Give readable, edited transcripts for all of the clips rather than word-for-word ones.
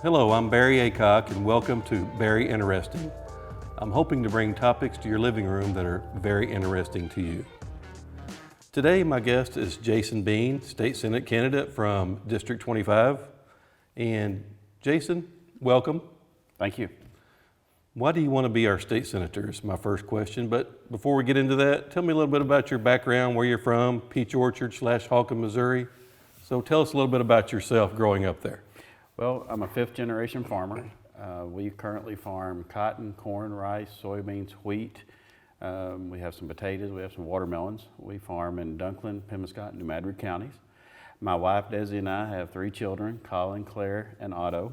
Hello, I'm Barry Aycock, and welcome to Barry Interesting. I'm hoping to bring topics to your living room that are very interesting to you. Today, my guest is Jason Bean, State Senate candidate from District 25. And Jason, welcome. Thank you. Why do you want to be our state senator is my first question. But before we get into that, tell me a little bit about your background, where you're from, Peach Orchard / Holcomb, Missouri. So tell us a little bit about yourself growing up there. Well, I'm a fifth generation farmer. We currently farm cotton, corn, rice, soybeans, wheat. We have some potatoes, we have some watermelons. We farm in Dunklin, Pemiscot, and New Madrid counties. My wife Desi and I have 3 children, Colin, Claire, and Otto.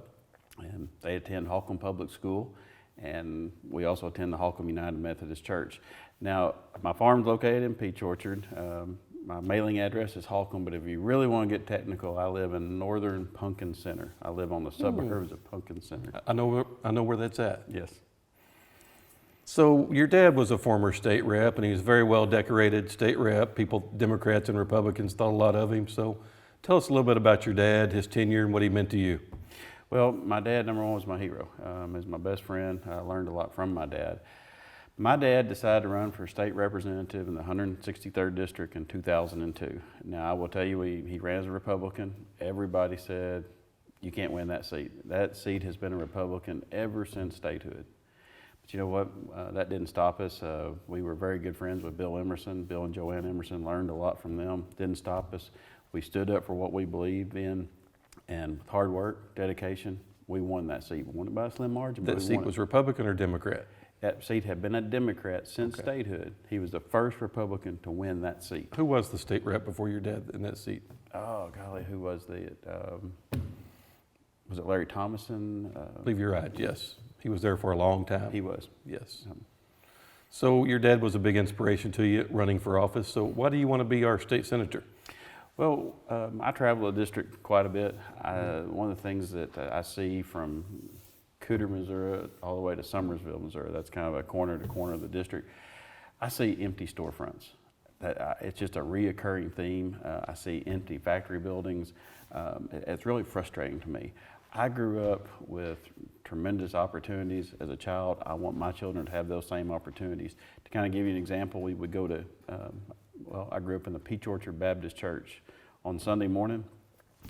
And they attend Holcomb Public School, and we also attend the Holcomb United Methodist Church. Now, my farm's located in Peach Orchard. My mailing address is Holcomb, but if you really want to get technical, I live in northern Pumpkin Center. I live on the suburbs of Pumpkin Center. I know where that's at. Yes. So your dad was a former state rep, and he was a very well decorated state rep. People, Democrats and Republicans, thought a lot of him. So tell us a little bit about your dad, his tenure, and what he meant to you. Well, my dad, number one, was my hero. He's my best friend. I learned a lot from my dad. My dad decided to run for state representative in the 163rd District in 2002. Now, I will tell you, he ran as a Republican. Everybody said, you can't win that seat. That seat has been a Republican ever since statehood. But you know what? That didn't stop us. We were very good friends with Bill Emerson. Bill and Joanne Emerson, learned a lot from them. Didn't stop us. We stood up for what we believed in, and with hard work, dedication, we won that seat. We won it by a slim margin. That seat was Republican or Democrat? That seat had been a Democrat since statehood. He was the first Republican to win that seat. Who was the state rep before your dad in that seat? Oh, golly, who was it Larry Thomason? I believe you're right, yes. He was there for a long time. He was. Yes. So your dad was a big inspiration to you running for office. So why do you want to be our state senator? Well, I travel the district quite a bit. One of the things that I see from Cooter, Missouri, all the way to Summersville, Missouri, that's kind of a corner to corner of the district, I see empty storefronts. It's just a reoccurring theme. I see empty factory buildings. It's really frustrating to me. I grew up with tremendous opportunities as a child. I want my children to have those same opportunities. To kind of give you an example, we would go to, I grew up in the Peach Orchard Baptist Church. On Sunday morning,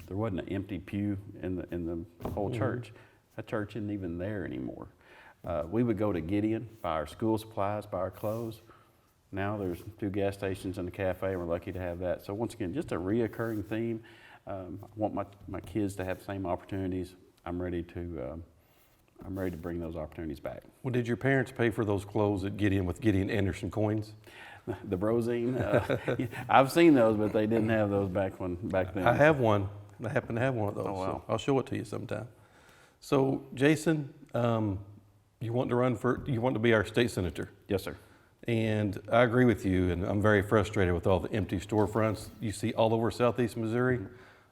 there wasn't an empty pew in the whole church. That church isn't even there anymore. We would go to Gideon, buy our school supplies, buy our clothes. Now there's 2 gas stations and a cafe, and we're lucky to have that. So once again, just a reoccurring theme. I want my kids to have the same opportunities. I'm ready to bring those opportunities back. Well, did your parents pay for those clothes at Gideon with Gideon Anderson coins? The Brozine, I've seen those, but they didn't have those back then. I have one. I happen to have one of those. Oh, wow. So I'll show it to you sometime. So, Jason, you want to be our state senator? Yes, sir. And I agree with you, and I'm very frustrated with all the empty storefronts you see all over Southeast Missouri.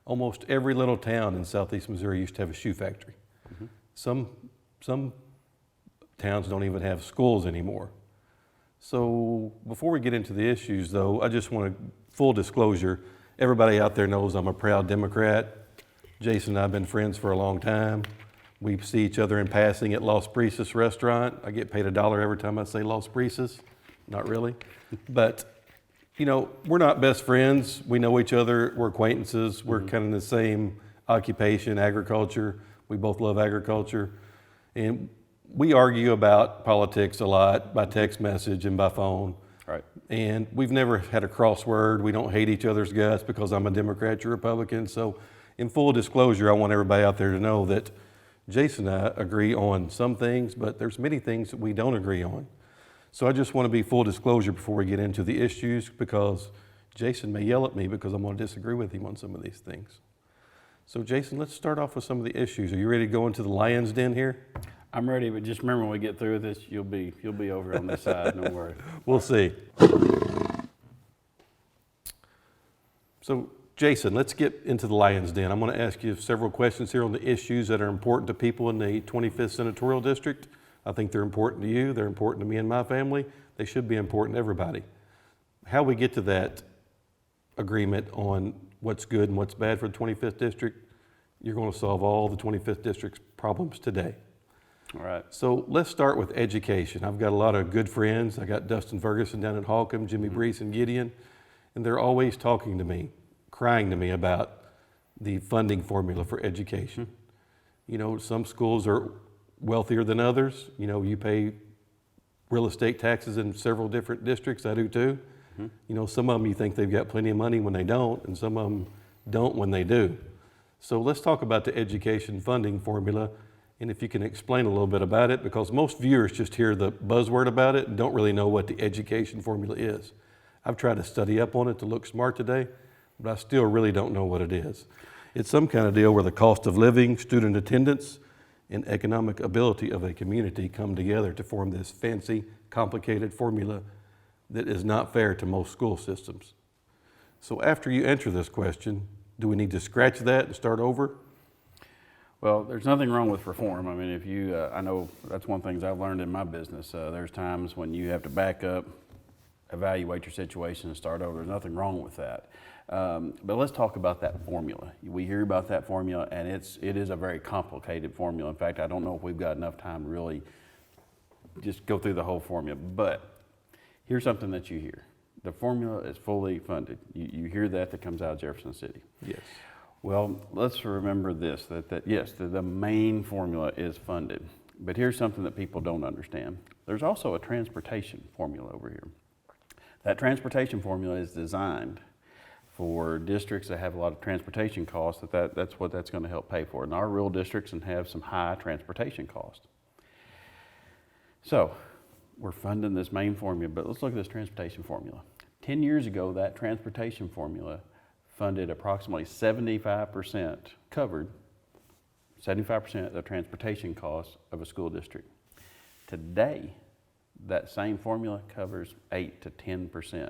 Almost every little town in Southeast Missouri used to have a shoe factory. Some towns don't even have schools anymore. So before we get into the issues, though, I just want full disclosure. Everybody out there knows I'm a proud Democrat. Jason and I have been friends for a long time. We see each other in passing at Los Brisas restaurant. I get paid $1 every time I say Los Brisas. Not really. But, you know, we're not best friends. We know each other. We're acquaintances. We're kind of in the same occupation, agriculture. We both love agriculture. And we argue about politics a lot by text message and by phone. Right. And we've never had a crossword. We don't hate each other's guts because I'm a Democrat, you're a Republican. So in full disclosure, I want everybody out there to know that Jason and I agree on some things, but there's many things that we don't agree on. So I just want to be full disclosure before we get into the issues, because Jason may yell at me because I'm going to disagree with him on some of these things. So Jason, let's start off with some of the issues. Are you ready to go into the lion's den here? I'm ready, but just remember when we get through this, you'll be over on this side. Don't worry. We'll see. So Jason, let's get into the lion's den. I'm going to ask you several questions here on the issues that are important to people in the 25th Senatorial District. I think they're important to you. They're important to me and my family. They should be important to everybody. How we get to that agreement on what's good and what's bad for the 25th District, you're going to solve all the 25th District's problems today. All right. So let's start with education. I've got a lot of good friends. I got Dustin Ferguson down at Holcomb, Jimmy Brees and Gideon, and they're always talking to me, crying to me about the funding formula for education. You know, some schools are wealthier than others. You know, you pay real estate taxes in several different districts. I do too. You know, some of them you think they've got plenty of money when they don't, and some of them don't when they do. So let's talk about the education funding formula, and if you can explain a little bit about it, because most viewers just hear the buzzword about it and don't really know what the education formula is. I've tried to study up on it to look smart today, but I still really don't know what it is. It's some kind of deal where the cost of living, student attendance, and economic ability of a community come together to form this fancy, complicated formula that is not fair to most school systems. So after you answer this question, do we need to scratch that and start over? Well, there's nothing wrong with reform. I mean, if you, I know that's one of the things I've learned in my business. There's times when you have to back up, evaluate your situation, and start over. There's nothing wrong with that. But let's talk about that formula. We hear about that formula, and it is a very complicated formula. In fact, I don't know if we've got enough time to really just go through the whole formula. But here's something that you hear. The formula is fully funded. You hear that comes out of Jefferson City. Yes. Well, let's remember this, that yes, the main formula is funded. But here's something that people don't understand. There's also a transportation formula over here. That transportation formula is designed for districts that have a lot of transportation costs, that's what that's going to help pay for. And our rural districts and have some high transportation costs. So we're funding this main formula, but let's look at this transportation formula. 10 years ago, that transportation formula funded approximately 75%, covered 75% of the transportation costs of a school district. Today, that same formula covers 8 to 10%.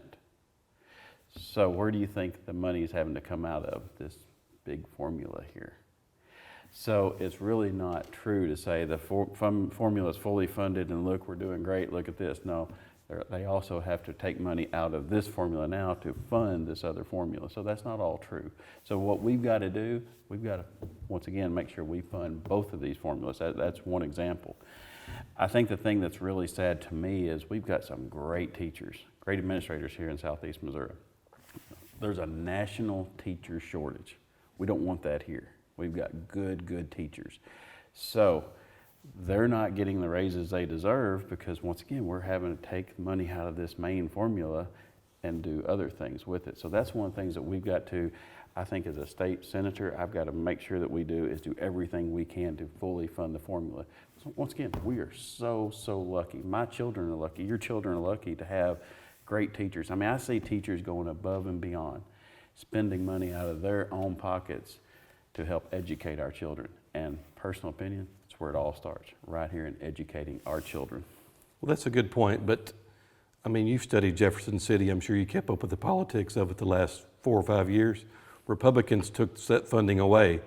So where do you think the money is having to come out of this big formula here? So it's really not true to say the formula is fully funded and look, we're doing great, look at this. No, they also have to take money out of this formula now to fund this other formula. So that's not all true. So what we've got to do, we've got to, once again, make sure we fund both of these formulas. That's one example. I think the thing that's really sad to me is we've got some great teachers, great administrators here in Southeast Missouri. There's a national teacher shortage. We don't want that here. We've got good teachers. So they're not getting the raises they deserve because, once again, we're having to take money out of this main formula and do other things with it. So that's one of the things that we've got to, I think as a state senator, I've got to make sure that we do is do everything we can to fully fund the formula. So once again, we are so lucky. My children are lucky. Your children are lucky to have great teachers. I mean, I see teachers going above and beyond, spending money out of their own pockets to help educate our children. And personal opinion, it's where it all starts, right here in educating our children. Well, that's a good point, but I mean, you've studied Jefferson City. I'm sure you kept up with the politics of it the last 4 or 5 years. Republicans took that funding away,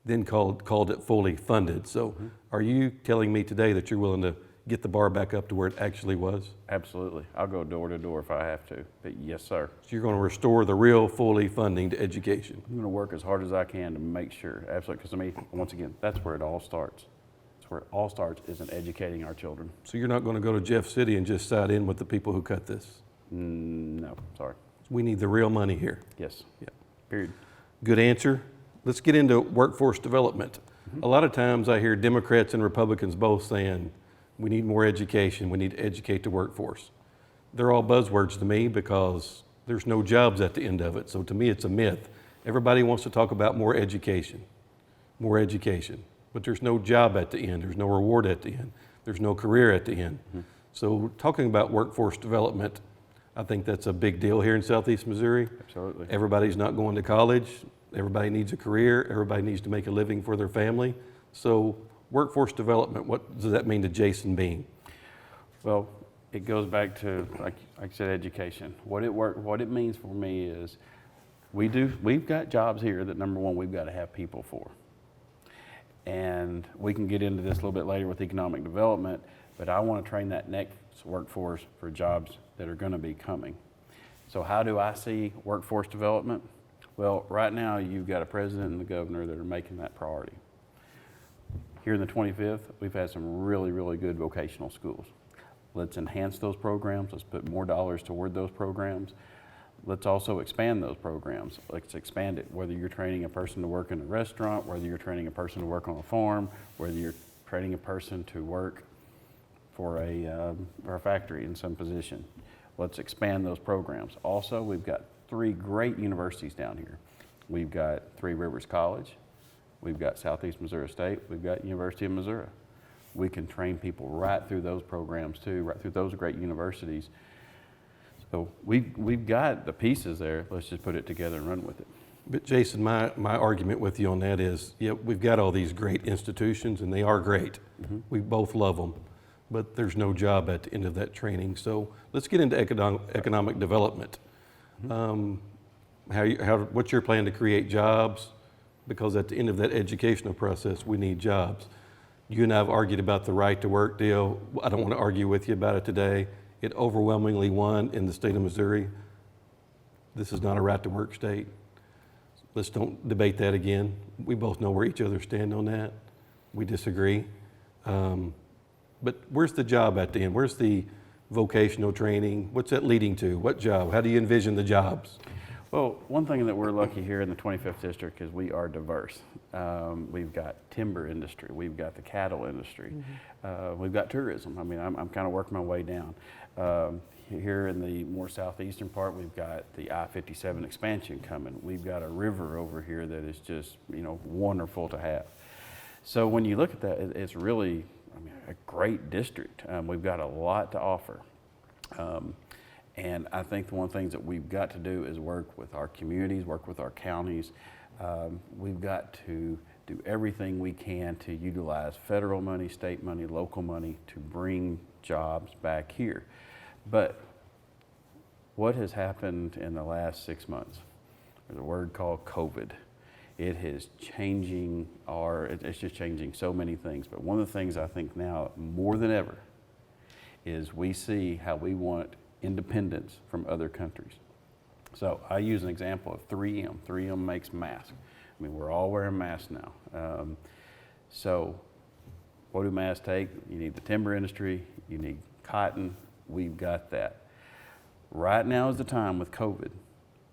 then called it fully funded. So are you telling me today that you're willing to get the bar back up to where it actually was? Absolutely. I'll go door to door if I have to, but yes, sir. So you're going to restore the real fully funding to education? I'm going to work as hard as I can to make sure, absolutely, because I mean, once again, that's where it all starts. That's where it all starts, is in educating our children. So you're not going to go to Jeff City and just side in with the people who cut this? No, sorry. We need the real money here. Yes. Yeah. Period. Good answer. Let's get into workforce development. A lot of times I hear Democrats and Republicans both saying, we need more education, we need to educate the workforce. They're all buzzwords to me because there's no jobs at the end of it. So to me, it's a myth. Everybody wants to talk about more education, but there's no job at the end. There's no reward at the end. There's no career at the end. So talking about workforce development, I think that's a big deal here in Southeast Missouri. Absolutely. Everybody's not going to college. Everybody needs a career. Everybody needs to make a living for their family. So workforce development, what does that mean to Jason Bean? Well, it goes back to, like I said, education. What it means for me is we've got jobs here that, number one, we've got to have people for. And we can get into this a little bit later with economic development, but I want to train that next workforce for jobs that are going to be coming. So how do I see workforce development? Well, right now you've got a president and the governor that are making that priority. Here in the 25th, we've had some really, really good vocational schools. Let's enhance those programs. Let's put more dollars toward those programs. Let's also expand those programs. Let's expand it, whether you're training a person to work in a restaurant, whether you're training a person to work on a farm, whether you're training a person to work for a factory in some position. Let's expand those programs. Also, we've got 3 great universities down here. We've got Three Rivers College, we've got Southeast Missouri State, we've got University of Missouri. We can train people right through those programs too, right through those great universities. So we've got the pieces there. Let's just put it together and run with it. But Jason, my argument with you on that is, yeah, we've got all these great institutions and they are great. We both love them, but there's no job at the end of that training. So let's get into economic development. What's your plan to create jobs? Because at the end of that educational process, we need jobs. You and I have argued about the right to work deal. I don't want to argue with you about it today. It overwhelmingly won in the state of Missouri. This is not a right to work state. Let's don't debate that again. We both know where each other stand on that. We disagree. But where's the job at the end? Where's the vocational training? What's that leading to? What job? How do you envision the jobs? Well, one thing that we're lucky here in the 25th District is we are diverse. We've got timber industry, we've got the cattle industry, we've got tourism. I mean, I'm kind of working my way down. Here in the more southeastern part, we've got the I-57 expansion coming. We've got a river over here that is just, wonderful to have. So when you look at that, it's really, a great district. We've got a lot to offer. And I think one of the things that we've got to do is work with our communities, work with our counties. We've got to do everything we can to utilize federal money, state money, local money to bring jobs back here. But what has happened in the last 6 months? There's a word called COVID. It is changing it's just changing so many things. But one of the things I think now more than ever is we see how we want independence from other countries. So I use an example of 3M. 3M makes masks. We're all wearing masks now. So what do masks take? You need the timber industry, you need cotton, we've got that. Right now is the time with COVID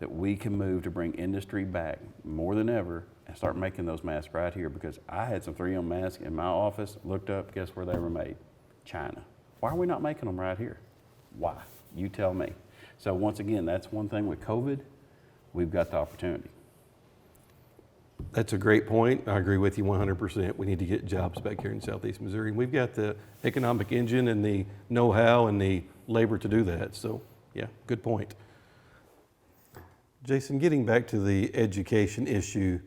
that we can move to bring industry back more than ever and start making those masks right here, because I had some 3M masks in my office, looked up, guess where they were made? China. Why are we not making them right here? Why? You tell me. So once again, that's one thing with COVID, we've got the opportunity. That's a great point. I agree with you 100%. We need to get jobs back here in Southeast Missouri. We've got the economic engine and the know-how and the labor to do that. So yeah, good point. Jason, getting back to the education issue,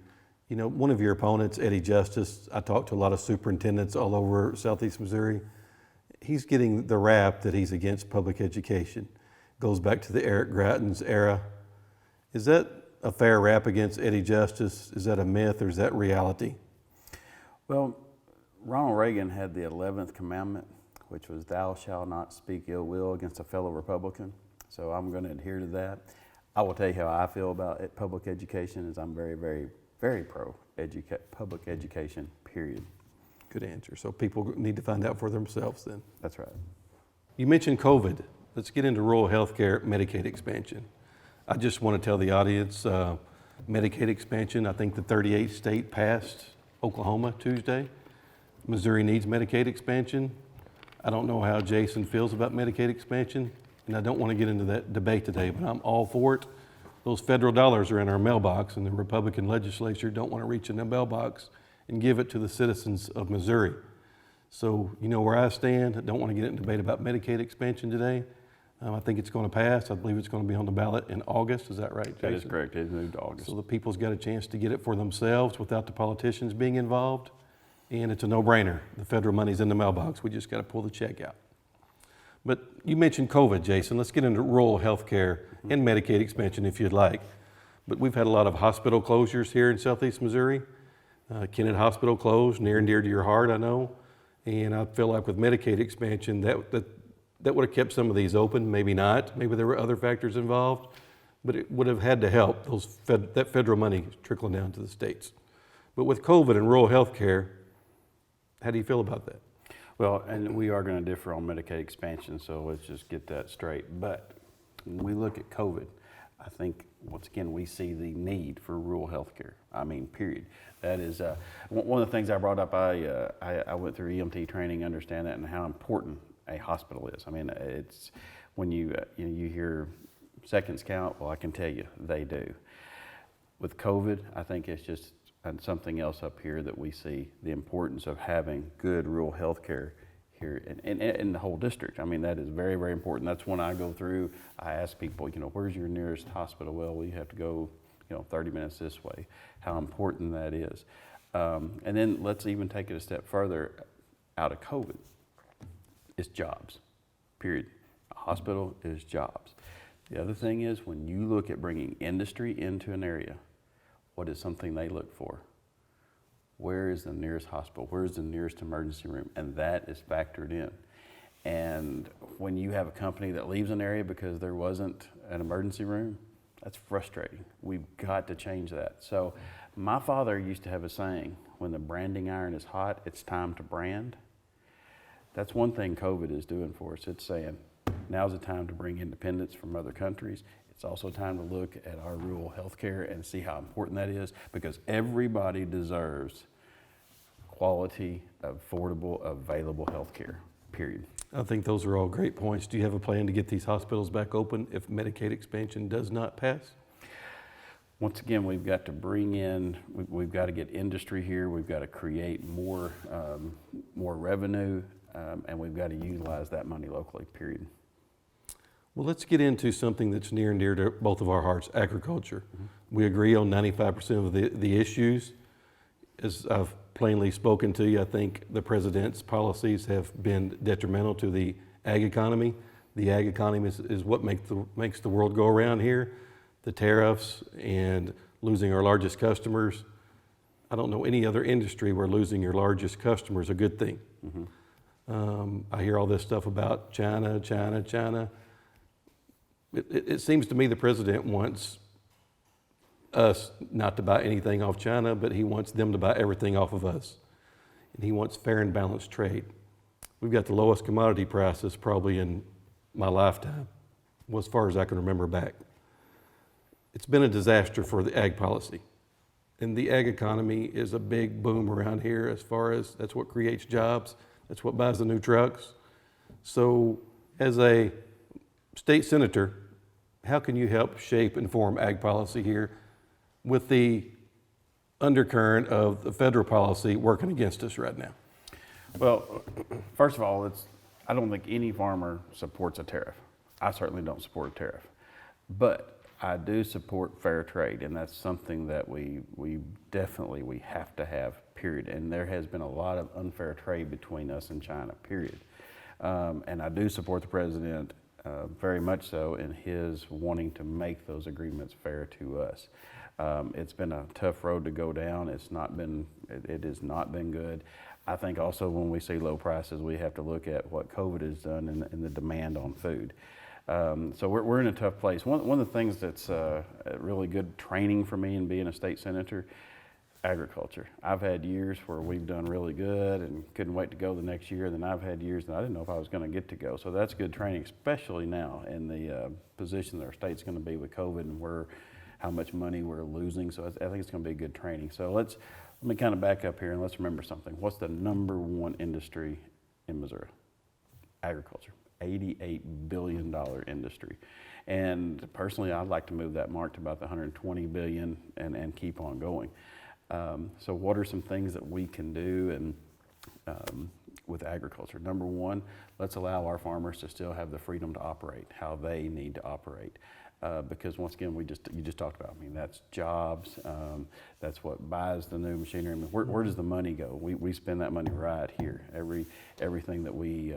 one of your opponents, Eddie Justice, I talked to a lot of superintendents all over Southeast Missouri. He's getting the rap that he's against public education. Goes back to the Eric Gratton's era. Is that a fair rap against Eddie Justice? Is that a myth or is that reality? Well, Ronald Reagan had the 11th commandment, which was thou shalt not speak ill will against a fellow Republican. So I'm going to adhere to that. I will tell you how I feel about public education is I'm very, very, very pro public education, period. Good answer. So people need to find out for themselves then. That's right. You mentioned COVID. Let's get into rural healthcare Medicaid expansion. I just want to tell the audience, Medicaid expansion, I think the 38th state passed Oklahoma Tuesday. Missouri needs Medicaid expansion. I don't know how Jason feels about Medicaid expansion, and I don't want to get into that debate today, but I'm all for it. Those federal dollars are in our mailbox, and the Republican legislature don't want to reach in the mailbox and give it to the citizens of Missouri. So you know where I stand. I don't want to get into debate about Medicaid expansion today. I think it's going to pass. I believe it's going to be on the ballot in August. Is that right, Jason? That is correct. It moved to August. So the people's got a chance to get it for themselves without the politicians being involved. And it's a no-brainer. The federal money's in the mailbox. We just got to pull the check out. But you mentioned COVID, Jason. Let's get into rural health care and Medicaid expansion if you'd like. But we've had a lot of hospital closures here in Southeast Missouri. Kennett Hospital closed, near and dear to your heart, I know. And I feel like with Medicaid expansion, that would have kept some of these open, maybe not. Maybe there were other factors involved, but it would have had to help that federal money trickling down to the states. But with COVID and rural health care, How do you feel about that? Well, and we are going to differ on Medicaid expansion, so let's just get that straight. But when we look at COVID, I think, once again, we see the need for rural health care. I mean, period. That is one of the things I brought up. I went through EMT training, understand that, and how important a hospital is. I mean, it's when you hear seconds count, well, I can tell you, they do. With COVID, I think it's just something else up here that we see the importance of having good rural health care here in the whole district. I mean, that is very, very important. That's when I go through, I ask people, where's your nearest hospital? Well, you have to go, 30 minutes this way, how important that is. And then let's even take it a step further out of COVID. It's jobs, period. A hospital is jobs. The other thing is, when you look at bringing industry into an area, what is something they look for? Where is the nearest hospital? Where is the nearest emergency room? And that is factored in. And when you have a company that leaves an area because there wasn't an emergency room, that's frustrating. We've got to change that. So my father used to have a saying, when the branding iron is hot, it's time to brand. That's one thing COVID is doing for us. It's saying, now's the time to bring independence from other countries. It's also time to look at our rural health care and see how important that is, because everybody deserves quality, affordable, available health care, period. I think those are all great points. Do you have a plan to get these hospitals back open if Medicaid expansion does not pass? Once again, we've got to bring in, we've got to get industry here, we've got to create more revenue, and we've got to utilize that money locally, period. Well, let's get into something that's near and dear to both of our hearts, agriculture. Mm-hmm. We agree on 95% of the issues. As I've plainly spoken to you, I think the president's policies have been detrimental to the ag economy. The ag economy is what makes the world go around here. The tariffs and losing our largest customers. I don't know any other industry where losing your largest customer is a good thing. Mm-hmm. I hear all this stuff about China. It seems to me the president wants us not to buy anything off China, but he wants them to buy everything off of us. And he wants fair and balanced trade. We've got the lowest commodity prices probably in my lifetime, well, as far as I can remember back. It's been a disaster for the ag policy. And the ag economy is a big boom around here as far as that's what creates jobs, that's what buys the new trucks. So as a state senator, how can you help shape and form ag policy here with the undercurrent of the federal policy working against us right now? Well, first of all, I don't think any farmer supports a tariff. I certainly don't support a tariff. But I do support fair trade, and that's something that we definitely have to have, period. And there has been a lot of unfair trade between us and China, period. And I do support the president very much so in his wanting to make those agreements fair to us. It's been a tough road to go down. It has not been good. I think also when we see low prices, we have to look at what COVID has done and the demand on food. So we're in a tough place. One of the things that's really good training for me in being a state senator, agriculture. I've had years where we've done really good and couldn't wait to go the next year. Then I've had years that I didn't know if I was going to get to go. So that's good training, especially now in the position that our state's going to be with COVID and how much money we're losing. So I think it's going to be good training. So let me kind of back up here and let's remember something. What's the number one industry in Missouri? Agriculture. $88 billion industry. And personally, I'd like to move that mark to about the $120 billion and keep on going. So what are some things that we can do with agriculture? Number one, let's allow our farmers to still have the freedom to operate how they need to operate. Because once again, you just talked about, that's jobs, that's what buys the new machinery. Where does the money go? We spend that money right here. Everything that we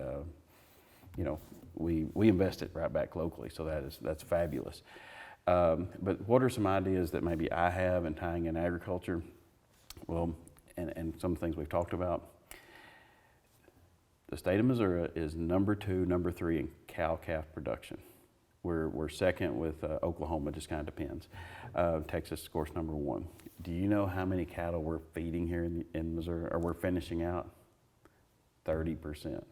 invest it right back locally, so that's fabulous. But what are some ideas that maybe I have in tying in agriculture? Well, and some things we've talked about. The state of Missouri is number 2, number 3 in cow-calf production. We're second with Oklahoma, just kind of depends. Texas, of course, number 1. Do you know how many cattle we're feeding here in Missouri, or we're finishing out? 30%.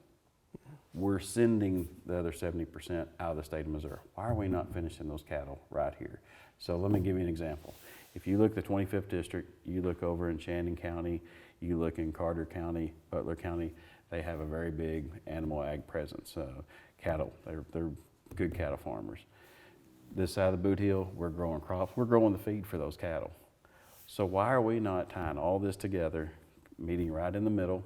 We're sending the other 70% out of the state of Missouri. Why are we not finishing those cattle right here? So let me give you an example. If you look at the 25th district, you look over in Shannon County, you look in Carter County, Butler County, they have a very big animal ag presence. Cattle, they're good cattle farmers. This side of the Boot Hill, we're growing crops, we're growing the feed for those cattle. So why are we not tying all this together, meeting right in the middle,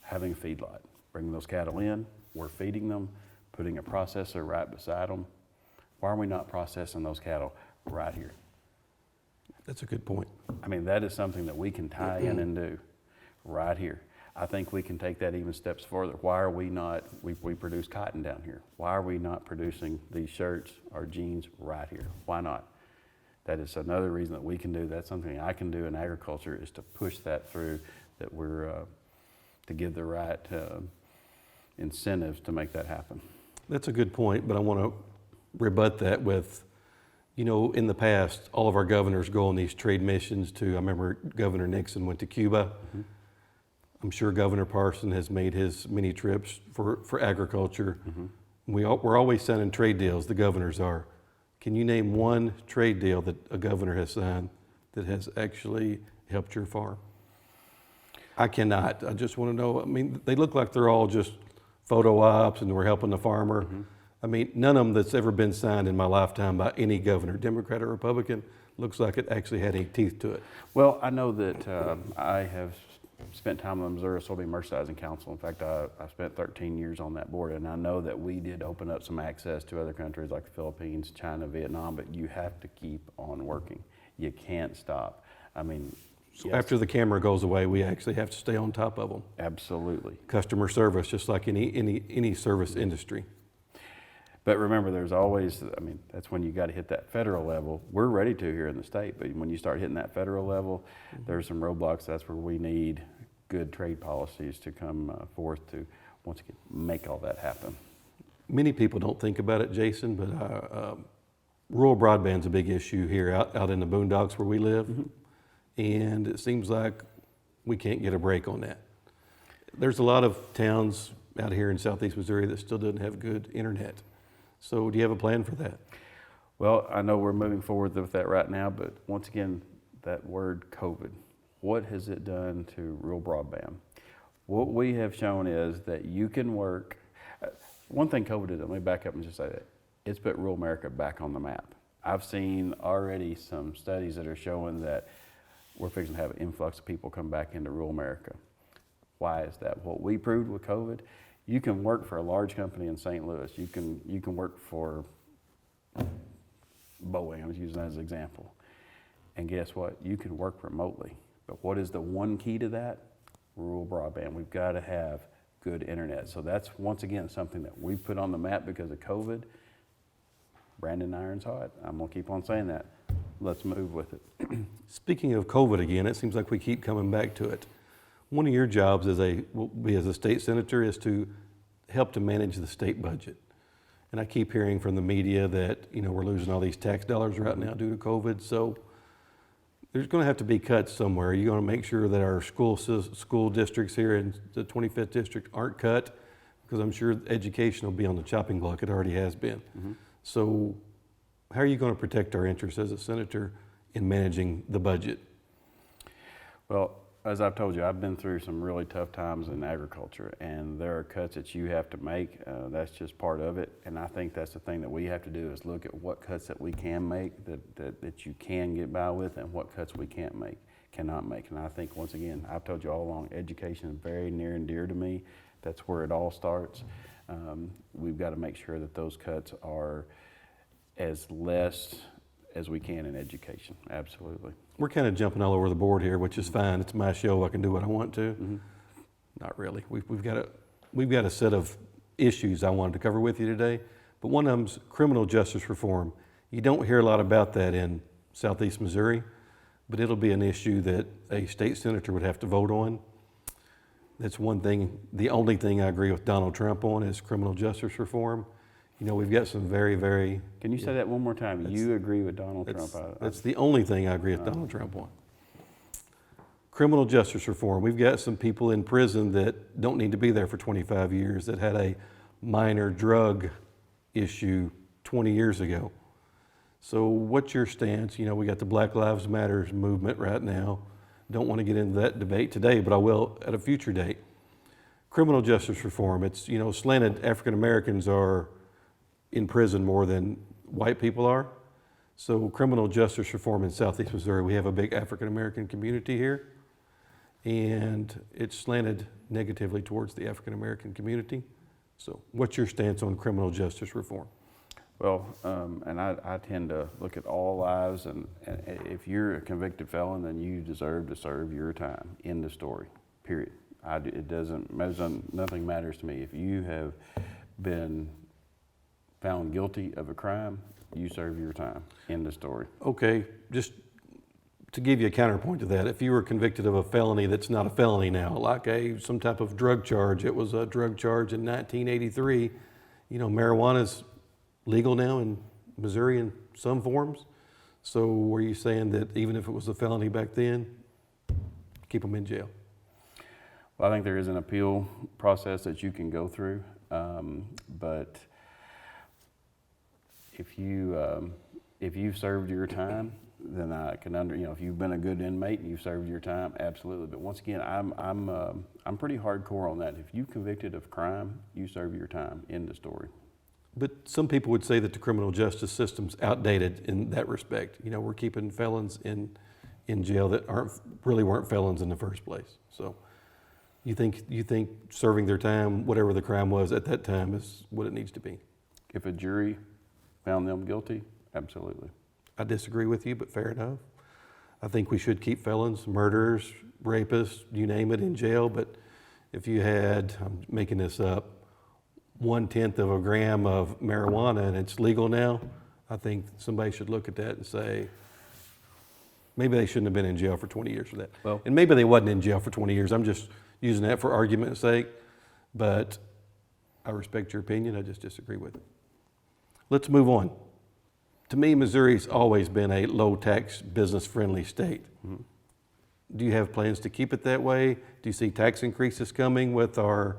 having a feedlot? Bringing those cattle in, we're feeding them, putting a processor right beside them. Why are we not processing those cattle right here? That's a good point. I mean, that is something that we can tie in and do right here. I think we can take that even steps further. Why are we not, we produce cotton down here. Why are we not producing these shirts or jeans right here? Why not? That is another reason that we can do. That's something I can do in agriculture, is to push that through, that we're, to give the right incentives to make that happen. That's a good point, but I want to rebut that with, you know, in the past, all of our governors go on these trade missions to, I remember Governor Nixon went to Cuba. Mm-hmm. I'm sure Governor Parson has made his many trips for agriculture. Mm-hmm. We're always signing trade deals, the governors are. Can you name one trade deal that a governor has signed that has actually helped your farm? I cannot. I just want to know. I mean, they look like they're all just photo ops and we're helping the farmer. Mm-hmm. I mean, none of them that's ever been signed in my lifetime by any governor, Democrat or Republican, looks like it actually had any teeth to it. Well, I know that I have spent time on the Missouri Soybean Merchandising Council. In fact, I spent 13 years on that board, and I know that we did open up some access to other countries like the Philippines, China, Vietnam, but you have to keep on working. You can't stop. I mean, so yes. After the camera goes away, we actually have to stay on top of them. Absolutely. Customer service, just like any service industry. But remember, there's always, I mean, that's when you got to hit that federal level. We're ready to here in the state, but when you start hitting that federal level, there's some roadblocks. That's where we need good trade policies to come forth to, once again, make all that happen. Many people don't think about it, Jason, but rural broadband's a big issue here out in the boondocks where we live. Mm-hmm. And it seems like we can't get a break on that. There's a lot of towns out here in southeast Missouri that still doesn't have good internet. So do you have a plan for that? Well, I know we're moving forward with that right now, but once again, that word COVID, what has it done to rural broadband? What we have shown is that you can work. One thing COVID did, let me back up and just say that, it's put rural America back on the map. I've seen already some studies that are showing that we're fixing to have an influx of people come back into rural America. Why is that? What we proved with COVID, you can work for a large company in St. Louis. You can work for Boeing, I was using that as an example. And guess what? You can work remotely. But what is the one key to that? Rural broadband. We've got to have good internet. So that's, once again, something that we put on the map because of COVID. Brandon Irons hot. I'm going to keep on saying that. Let's move with it. Speaking of COVID again, it seems like we keep coming back to it. One of your jobs as a state senator is to help to manage the state budget. And I keep hearing from the media that, you know, we're losing all these tax dollars right now due to COVID. So there's going to have to be cuts somewhere. You're going to make sure that our school districts here in the 25th district aren't cut, because I'm sure education will be on the chopping block. It already has been. Mm-hmm. So how are you going to protect our interests as a senator in managing the budget? Well, as I've told you, I've been through some really tough times in agriculture, and there are cuts that you have to make. That's just part of it, and I think that's the thing that we have to do, is look at what cuts that we can make, that you can get by with, and what cuts we cannot make. And I think, once again, I've told you all along, education is very near and dear to me. That's where it all starts. We've got to make sure that those cuts are as less as we can in education. Absolutely. We're kind of jumping all over the board here, which is fine. It's my show. I can do what I want to. Mm-hmm. Not really. We've got a set of issues I wanted to cover with you today, but one of them's criminal justice reform. You don't hear a lot about that in southeast Missouri, but it'll be an issue that a state senator would have to vote on. That's one thing. The only thing I agree with Donald Trump on is criminal justice reform. You know, we've got some very, very... Can you say that one more time? You agree with Donald Trump? That's the only thing I agree with Donald Trump on. Criminal justice reform. We've got some people in prison that don't need to be there for 25 years that had a minor drug issue 20 years ago. So what's your stance? You know, we got the Black Lives Matter movement right now. Don't want to get into that debate today, but I will at a future date. Criminal justice reform. It's, you know, slanted African Americans are in prison more than white people are. So criminal justice reform in Southeast Missouri, we have a big African American community here, and it's slanted negatively towards the African American community. So what's your stance on criminal justice reform? Well, and I tend to look at all lives, and if you're a convicted felon, then you deserve to serve your time. End of story, period. Nothing matters to me. If you have been found guilty of a crime, you serve your time. End of story. Okay, just to give you a counterpoint to that, if you were convicted of a felony that's not a felony now, like some type of drug charge, it was a drug charge in 1983, you know, marijuana's legal now in Missouri in some forms. So were you saying that even if it was a felony back then, keep them in jail? Well, I think there is an appeal process that you can go through, but if you've served your time, then I can if you've been a good inmate and you've served your time, absolutely. But once again, I'm pretty hardcore on that. If you convicted of crime, you serve your time. End of story. But some people would say that the criminal justice system's outdated in that respect. You know, we're keeping felons in jail that weren't felons in the first place. So you think serving their time, whatever the crime was at that time, is what it needs to be? If a jury found them guilty, absolutely. I disagree with you, but fair enough. I think we should keep felons, murderers, rapists, you name it, in jail. But if you had, I'm making this up, 1/10 of a gram of marijuana and it's legal now, I think somebody should look at that and say, maybe they shouldn't have been in jail for 20 years for that. Well, and maybe they wasn't in jail for 20 years. I'm just using that for argument's sake, but I respect your opinion. I just disagree with it. Let's move on. To me, Missouri's always been a low-tax, business-friendly state. Mm-hmm. Do you have plans to keep it that way? Do you see tax increases coming with our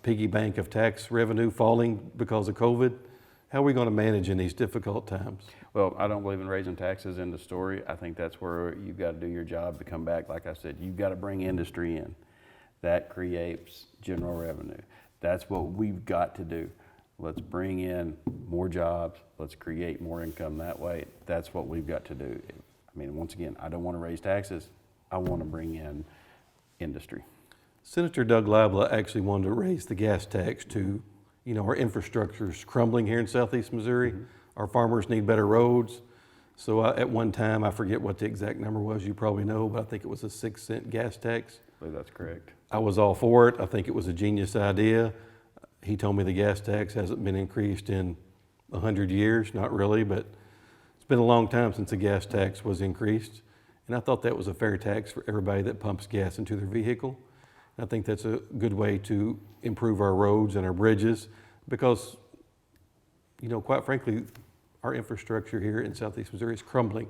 piggy bank of tax revenue falling because of COVID? How are we going to manage in these difficult times? Well, I don't believe in raising taxes in the story. I think that's where you've got to do your job to come back. Like I said, you've got to bring industry in. That creates general revenue. That's what we've got to do. Let's bring in more jobs. Let's create more income that way. That's what we've got to do. I mean, once again, I don't want to raise taxes. I want to bring in industry. Senator Doug Libla actually wanted to raise the gas tax to, you know, our infrastructure's crumbling here in Southeast Missouri. Mm-hmm. Our farmers need better roads. So at one time, I forget what the exact number was, you probably know, but I think it was a 6-cent gas tax. I believe that's correct. I was all for it. I think it was a genius idea. He told me the gas tax hasn't been increased in 100 years, not really, but it's been a long time since the gas tax was increased. And I thought that was a fair tax for everybody that pumps gas into their vehicle. I think that's a good way to improve our roads and our bridges because, you know, quite frankly, our infrastructure here in Southeast Missouri is crumbling.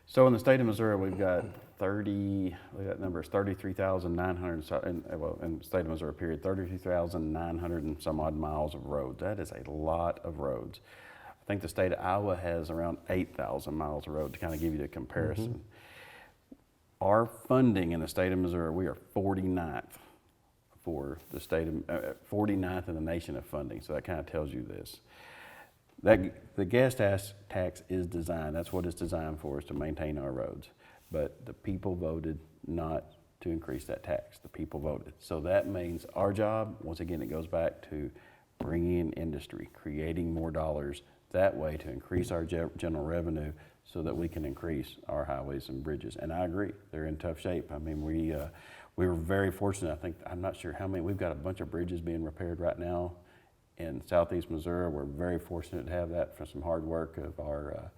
So in the state of Missouri, we've got 33,900, well, in the state of Missouri, period, 33,900 and some odd miles of roads. That is a lot of roads. I think the state of Iowa has around 8,000 miles of road to kind of give you the comparison. Mm-hmm. Our funding in the state of Missouri, we are 49th for the state of, 49th in the nation of funding. So that kind of tells you this. The gas tax is designed, that's what it's designed for, is to maintain our roads. But the people voted not to increase that tax. The people voted. So that means our job, once again, it goes back to bringing in industry, creating more dollars that way to increase our general revenue so that we can increase our highways and bridges. And I agree, they're in tough shape. I mean, we were very fortunate. I think, I'm not sure how many, we've got a bunch of bridges being repaired right now in Southeast Missouri. We're very fortunate to have that for some hard work of our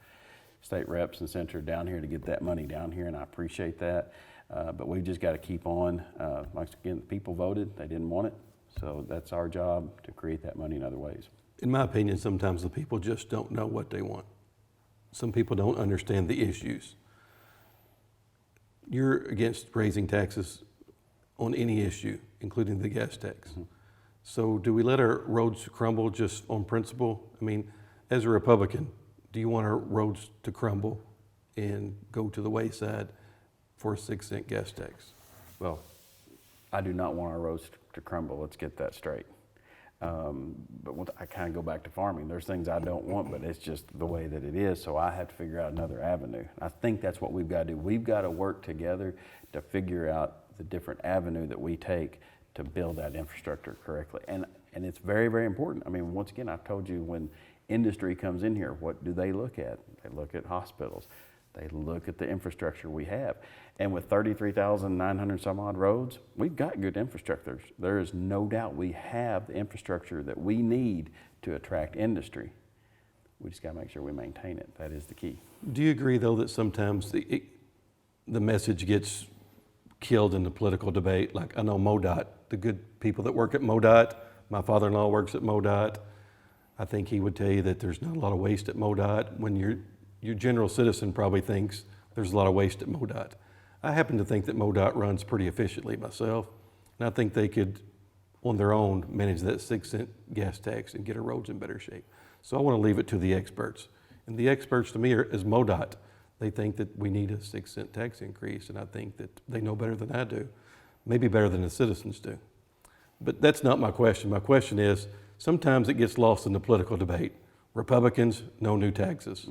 state reps and senator down here to get that money down here, and I appreciate that. But we've just got to keep on. Once again, the people voted, they didn't want it, so that's our job to create that money in other ways. In my opinion, sometimes the people just don't know what they want. Some people don't understand the issues. you're against raising taxes on any issue, including the gas tax. So do we let our roads crumble just on principle? I mean, as a Republican, do you want our roads to crumble and go to the wayside for a 6-cent gas tax? Well, I do not want our roads to crumble. Let's get that straight. But I kind of go back to farming. There's things I don't want, but it's just the way that it is. So I have to figure out another avenue. I think that's what we've got to do. We've got to work together to figure out the different avenue that we take to build that infrastructure correctly. And it's very, very important. I mean, once again, I've told you, when industry comes in here, what do they look at? They look at hospitals. They look at the infrastructure we have. And with 33,900 some odd roads, we've got good infrastructure. There is no doubt we have the infrastructure that we need to attract industry. We just got to make sure we maintain it. That is the key. Do you agree, though, that sometimes the message gets killed in the political debate? Like, I know MoDOT, the good people that work at MoDOT, my father-in-law works at MoDOT. I think he would tell you that there's not a lot of waste at MoDOT. When your general citizen probably thinks there's a lot of waste at MoDOT. I happen to think that MoDOT runs pretty efficiently myself, and I think they could, on their own, manage that 6-cent gas tax and get our roads in better shape. So I want to leave it to the experts. And the experts to me is MoDOT. They think that we need a 6-cent tax increase, and I think that they know better than I do, maybe better than the citizens do. But that's not my question. My question is, sometimes it gets lost in the political debate. Republicans, no new taxes.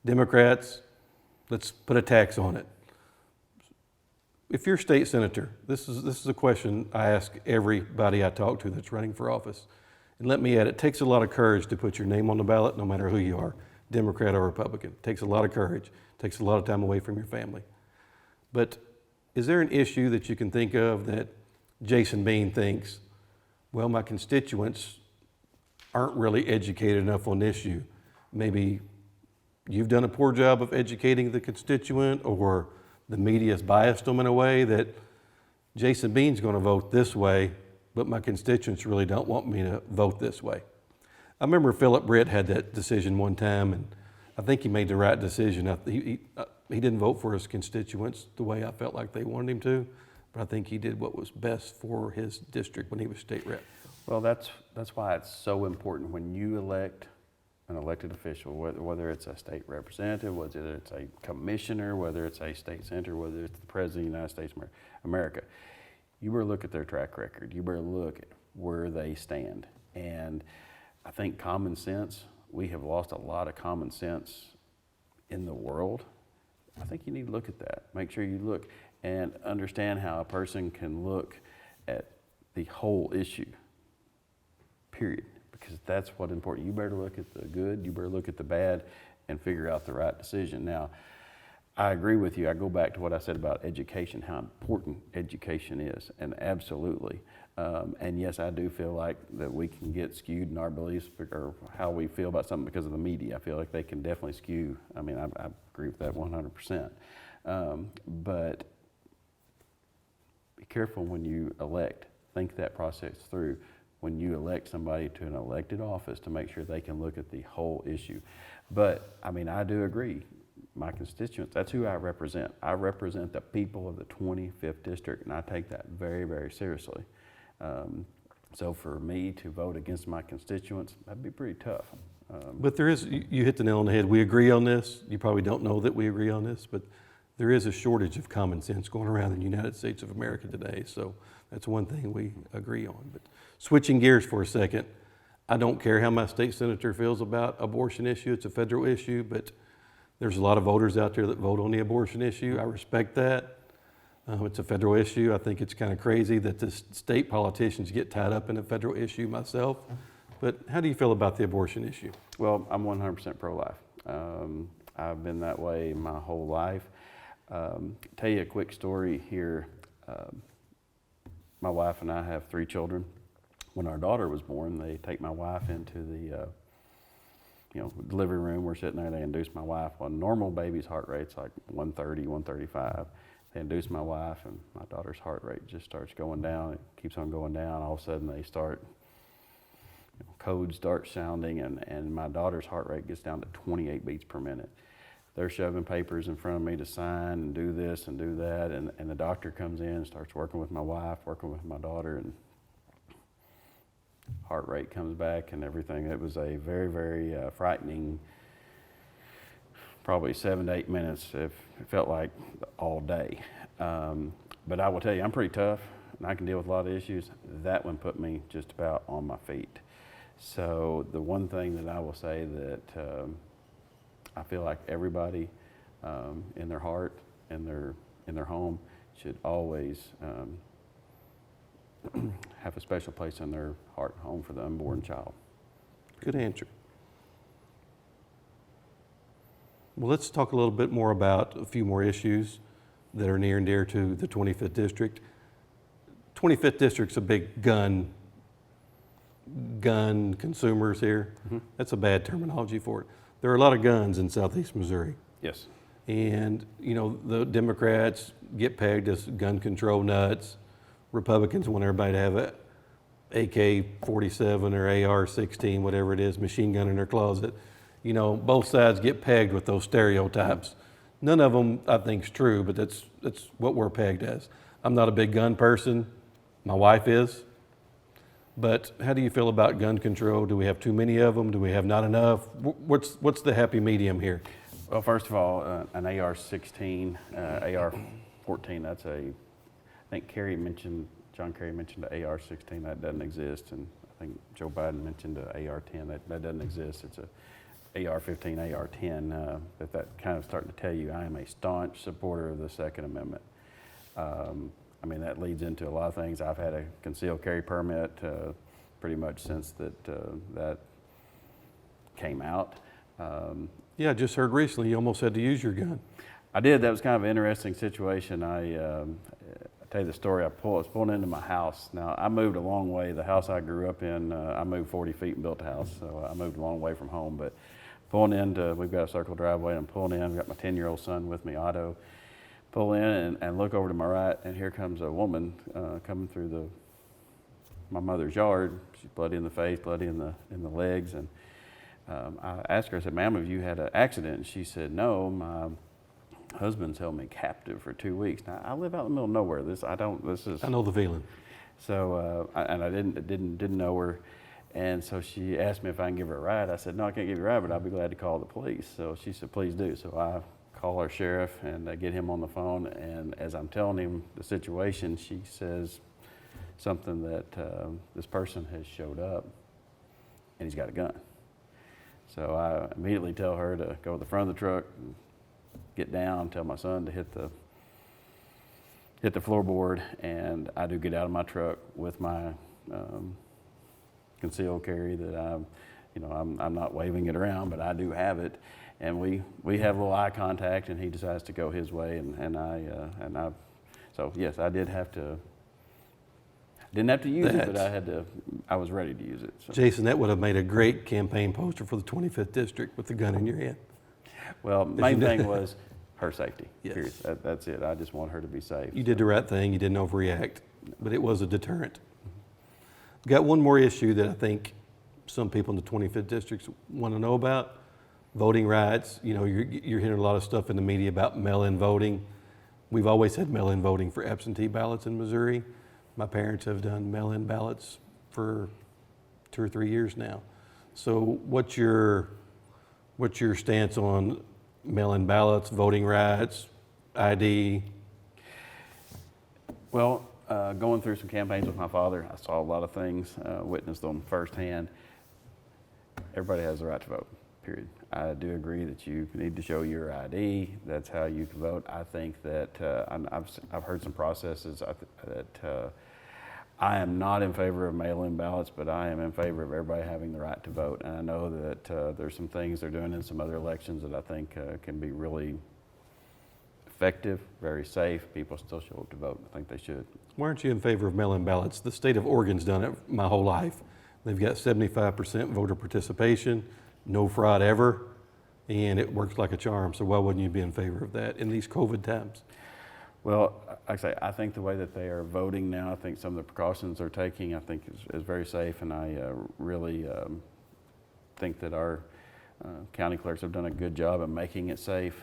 Democrats, let's put a tax on it. If you're state senator, this is a question I ask everybody I talk to that's running for office. And let me add, it takes a lot of courage to put your name on the ballot, no matter who you are, Democrat or Republican. It takes a lot of courage. It takes a lot of time away from your family. But is there an issue that you can think of that Jason Bean thinks, well, my constituents aren't really educated enough on the issue? Maybe you've done a poor job of educating the constituent, or the media's biased them in a way that Jason Bean's going to vote this way, but my constituents really don't want me to vote this way. I remember Philip Britt had that decision one time, and I think he made the right decision. He didn't vote for his constituents the way I felt like they wanted him to, but I think he did what was best for his district when he was state rep. Well, that's why it's so important when you elect an elected official, whether it's a state representative, whether it's a commissioner, whether it's a state senator, whether it's the president of the United States of America, you better look at their track record. You better look at where they stand. And I think common sense, we have lost a lot of common sense in the world. I think you need to look at that. Make sure you look and understand how a person can look at the whole issue, period. Because that's what's important. You better look at the good, you better look at the bad, and figure out the right decision. Now, I agree with you. I go back to what I said about education, how important education is, and absolutely. And yes, I do feel like that we can get skewed in our beliefs or how we feel about something because of the media. I feel like they can definitely skew. I mean, I agree with that 100%. But be careful when you elect. Think that process through. When you elect somebody to an elected office, to make sure they can look at the whole issue. But, I mean, I do agree. My constituents, that's who I represent. I represent the people of the 25th district, and I take that very, very seriously. So for me to vote against my constituents, that'd be pretty tough. But there is, you hit the nail on the head. We agree on this. You probably don't know that we agree on this, but there is a shortage of common sense going around in the United States of America today. So that's one thing we agree on. But switching gears for a second, I don't care how my state senator feels about abortion issue. It's a federal issue, but there's a lot of voters out there that vote on the abortion issue. I respect that. It's a federal issue. I think it's kind of crazy that the state politicians get tied up in a federal issue myself. But how do you feel about the abortion issue? Well, I'm 100% pro-life. I've been that way my whole life. Tell you a quick story here. My wife and I have 3 children. When our daughter was born, they take my wife into the delivery room. We're sitting there, they induce my wife. Well, a normal baby's heart rate's like 130, 135. They induce my wife, and my daughter's heart rate just starts going down. It keeps on going down. All of a sudden, they start, codes start sounding, and my daughter's heart rate gets down to 28 beats per minute. they're shoving papers in front of me to sign and do this and do that, and the doctor comes in and starts working with my wife, working with my daughter, and heart rate comes back and everything. It was a very, very frightening, probably 7 to 8 minutes. It felt like all day. But I will tell you, I'm pretty tough and I can deal with a lot of issues. That one put me just about on my feet. So the one thing that I will say that I feel like everybody in their heart and in their home should always have a special place in their heart and home for the unborn child. Good answer. Well, let's talk a little bit more about a few more issues that are near and dear to the 25th District. 25th District's a big gun consumers here. Mm-hmm. That's a bad terminology for it. There are a lot of guns in southeast Missouri. Yes. And, you know, the Democrats get pegged as gun control nuts. Republicans want everybody to have a AK-47 or AR-16, whatever it is, machine gun in their closet. You know, both sides get pegged with those stereotypes. None of them, I think, is true, but that's what we're pegged as. I'm not a big gun person. My wife is. But how do you feel about gun control? Do we have too many of them? Do we have not enough? What's the happy medium here? Well, first of all, an AR-16, AR-14, that's a, I think John Kerry mentioned the AR-16, that doesn't exist. And I think Joe Biden mentioned the AR-10, that doesn't exist. It's a AR-15, AR-10, but that kind of starting to tell you I am a staunch supporter of the Second Amendment. I mean, that leads into a lot of things. I've had a concealed carry permit pretty much since that came out. Yeah, I just heard recently you almost had to use your gun. I did. That was kind of an interesting situation. I'll tell you the story. I was pulling into my house. Now, I moved a long way. The house I grew up in, I moved 40 feet and built a house, so I moved a long way from home. But pulling into, we've got a circle driveway, and I'm pulling in. I've got my 10-year-old son with me, Otto. Pull in and look over to my right, and here comes a woman coming through my mother's yard. She's bloody in the face, bloody in the legs, and I asked her, I said, "Ma'am, have you had an accident?" And she said, "No, my husband's held me captive for 2 weeks." Now, I live out in the middle of nowhere. I know the feeling. So, and I didn't know her. And so she asked me if I can give her a ride. I said, "No, I can't give you a ride, but I'll be glad to call the police." So she said, "Please do." So I call our sheriff and get him on the phone. And as I'm telling him the situation, she says something that this person has showed up and he's got a gun. So I immediately tell her to go to the front of the truck, and get down, tell my son to hit the floorboard, and I do get out of my truck with my concealed carry that I'm not waving it around, but I do have it, and we have a little eye contact, and he decides to go his way, so yes, I didn't have to use it, but I was ready to use it. So. Jason, that would have made a great campaign poster for the 25th District with the gun in your hand. Well, main thing was her safety. Yes. Period. That's it. I just want her to be safe. You did the right thing. You didn't overreact, but it was a deterrent. Got one more issue that I think some people in the 25th District want to know about. Voting rights. You know, you're hearing a lot of stuff in the media about mail-in voting. We've always had mail-in voting for absentee ballots in Missouri. My parents have done mail-in ballots for 2 or 3 years now. So what's your stance on mail-in ballots, voting rights, ID? Well, going through some campaigns with my father, I saw a lot of things, witnessed them firsthand. Everybody has the right to vote, period. I do agree that you need to show your ID. That's how you can vote. I think that I've heard some processes that I am not in favor of mail-in ballots, but I am in favor of everybody having the right to vote. And I know that there's some things they're doing in some other elections that I think can be really effective, very safe. People still show up to vote. I think they should. Why aren't you in favor of mail-in ballots? The state of Oregon's done it my whole life. They've got 75% voter participation, no fraud ever, and it works like a charm. So why wouldn't you be in favor of that in these COVID times? Well, like I say, I think the way that they are voting now, I think some of the precautions they're taking, I think is very safe, and I really think that our County clerks have done a good job of making it safe.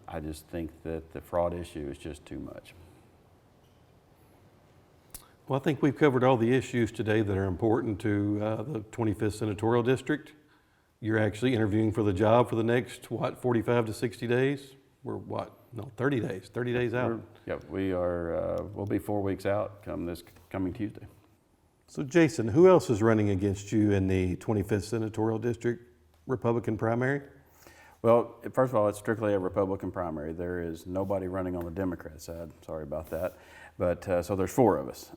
I just think that the fraud issue is just too much. Well, I think we've covered all the issues today that are important to the 25th Senatorial District. You're actually interviewing for the job for the next, 45 to 60 days? We're 30 days, 30 days out. We'll be 4 weeks out this coming Tuesday. So Jason, who else is running against you in the 25th Senatorial District Republican primary? Well, first of all, it's strictly a Republican primary. There is nobody running on the Democrat side. Sorry about that. But so there's 4 of us.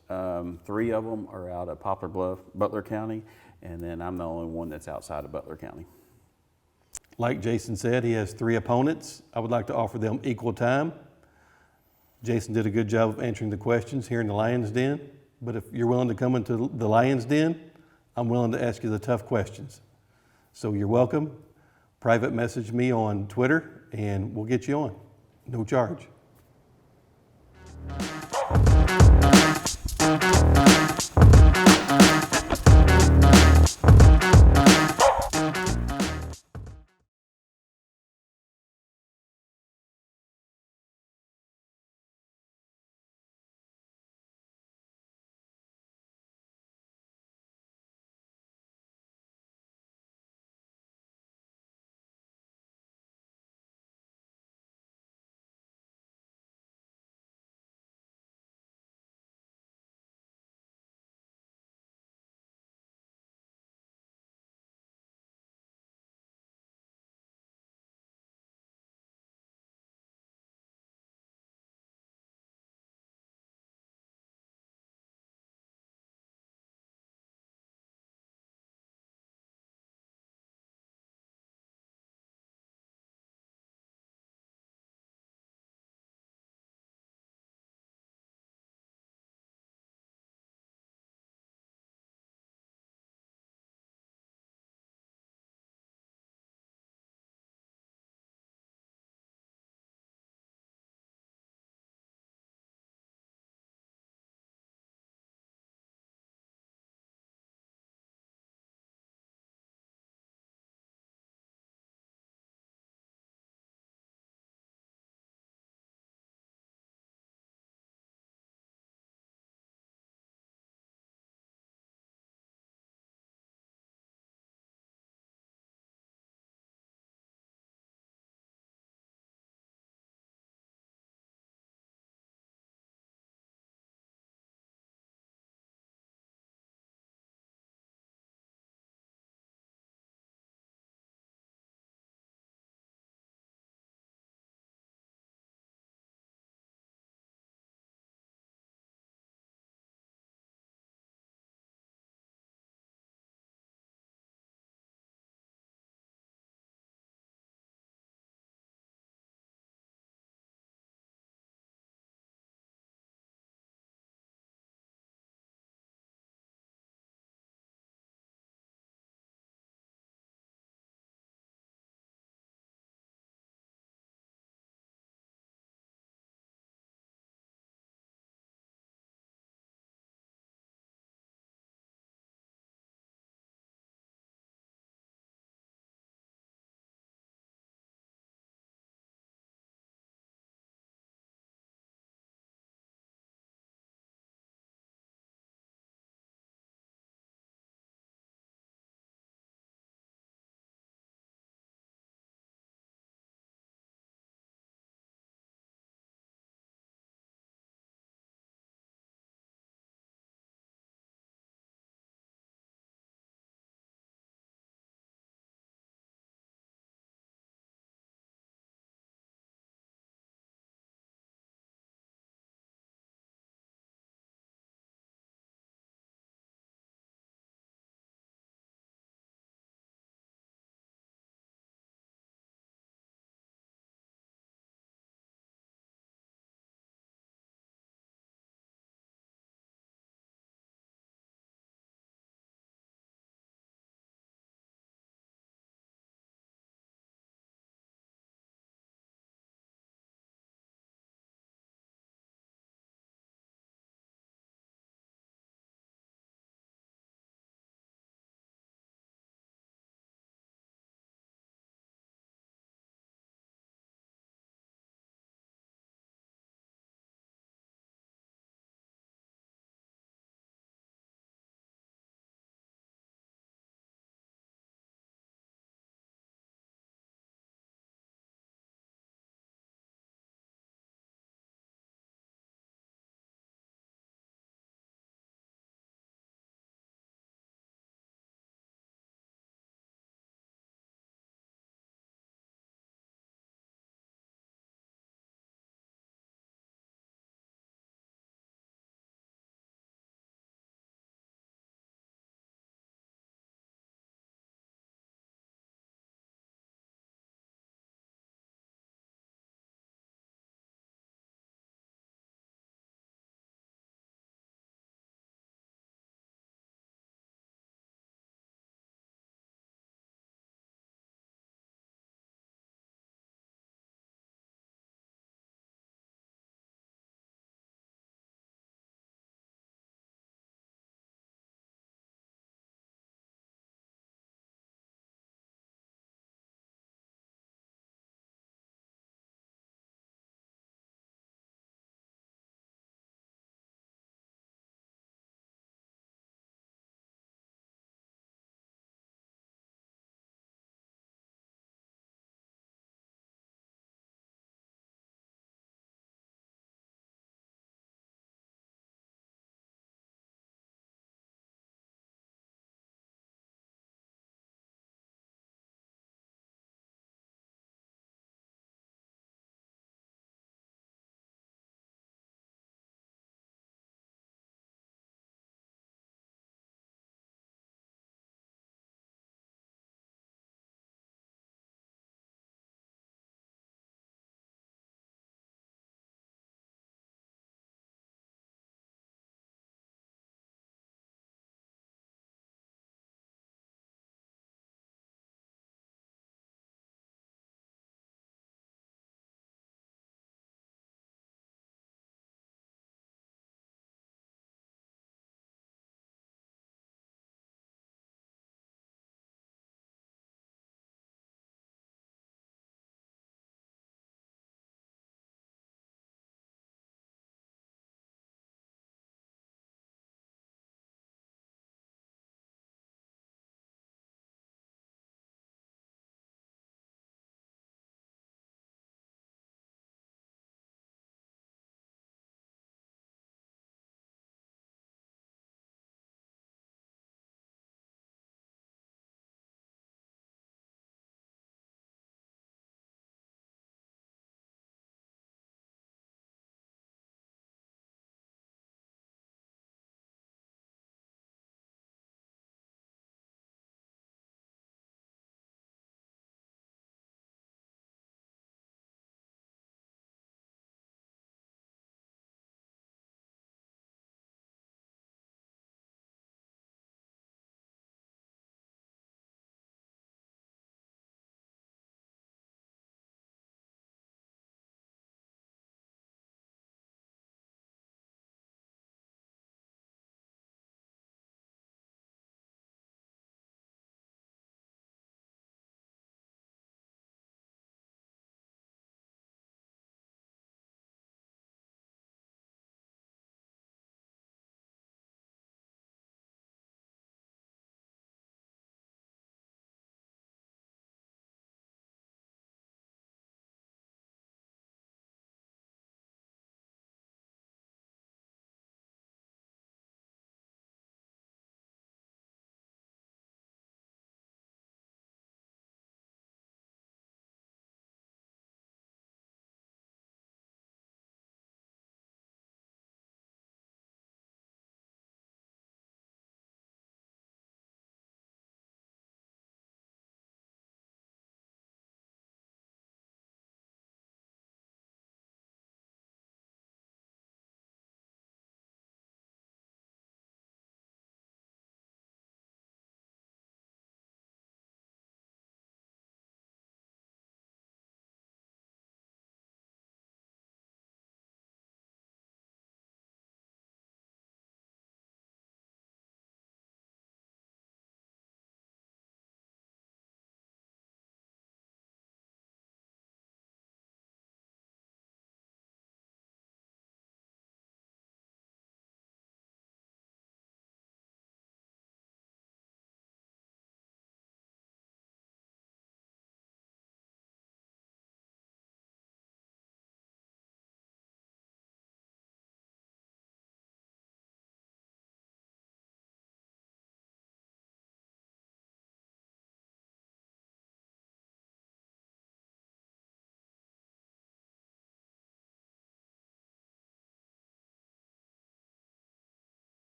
3 of them are out of Poplar Bluff, Butler County, and then I'm the only one that's outside of Butler County. Like Jason said, he has 3 opponents. I would like to offer them equal time. Jason did a good job of answering the questions here in the Lion's Den, but if you're willing to come into the Lion's Den, I'm willing to ask you the tough questions. So you're welcome. Private message me on Twitter and we'll get you on. No charge.